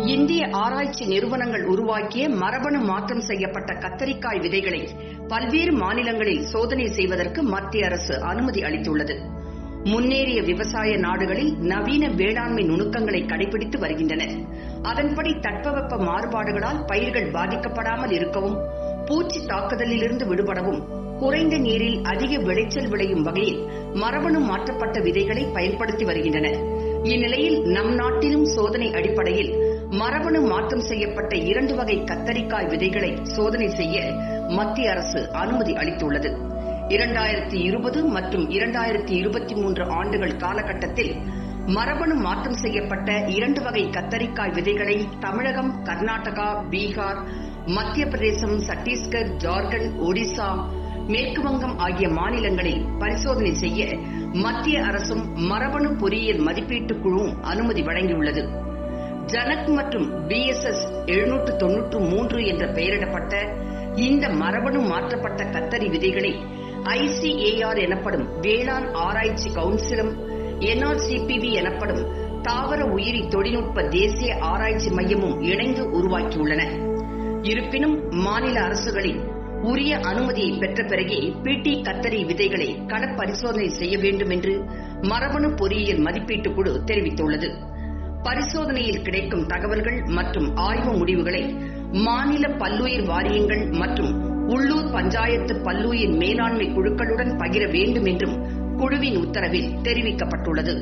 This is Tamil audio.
இந்திய ஆராய்ச்சி நிறுவனங்கள் உருவாக்கிய மரபணு மாற்றம் செய்யப்பட்ட கத்தரிக்காய் விதைகளை பல்வேறு மாநிலங்களில் சோதனை செய்வதற்கு மத்திய அரசு அனுமதி அளித்துள்ளது. முன்னேறிய விவசாய நாடுகளில் நவீன வேளாண்மை நுணுக்கங்களை கடைபிடித்து வருகின்றனர். அதன்படி தட்பவெப்ப மாறுபாடுகளால் பயிர்கள் பாதிக்கப்படாமல் இருக்கவும், பூச்சி தாக்குதலிலிருந்து விடுபடவும், குறைந்த நீரில் அதிக விளைச்சல் விளையும் வகையில் மரபணு மாற்றப்பட்ட விதைகளை பயன்படுத்தி வருகின்றனர். இந்நிலையில் நம் நாட்டிலும் சோதனை அடிப்படையில் மரபணு மாற்றம் செய்யப்பட்ட 2 வகை கத்தரிக்காய் விதைகளை சோதனை செய்ய மத்திய அரசு அனுமதி அளித்துள்ளது. 2020 மற்றும் 2023 ஆண்டுகள் காலகட்டத்தில் மரபணு மாற்றம் செய்யப்பட்ட 2 வகை கத்தரிக்காய் விதைகளை தமிழகம், கர்நாடகா, பீகார், மத்திய பிரதேசம், சத்தீஸ்கர், ஜார்க்கண்ட், ஒடிசா, மேற்கு வங்கம் ஆகிய மாநிலங்களில் பரிசோதனை செய்ய மத்திய அரசும் மரபணு பொறியியல் மதிப்பீட்டுக் குழுவும் அனுமதி வழங்கியுள்ளது. ஜனக் மற்றும் BSS 793 என்ற பெயரிடப்பட்ட இந்த மரபணு மாற்றப்பட்ட கத்தரி விதைகளை ICAR எனப்படும் வேளாண் ஆராய்ச்சி கவுன்சிலும், NRCPV எனப்படும் தாவர உயிரி தொழில்நுட்ப தேசிய ஆராய்ச்சி மையமும் இணைந்து உருவாக்கியுள்ளன. இருப்பினும் மாநில அரசுகளின் உரிய அனுமதியை பெற்ற பிறகே PT கத்தரி விதைகளை களப்பரிசோதனை செய்ய வேண்டும் என்று மரபணு பொறியியல் மதிப்பீட்டுக் குழு தெரிவித்துள்ளது. பரிசோதனையில் கிடைக்கும் தகவல்கள் மற்றும் ஆய்வு முடிவுகளை மாநில பல்லுயிர் வாரியங்கள் மற்றும் உள்ளூர் பஞ்சாயத்து பல்லுயிர் மேலாண்மை குழுக்களுடன் பகிர வேண்டும் என்றும் குழுவின் உத்தரவில் தெரிவிக்கப்பட்டுள்ளது.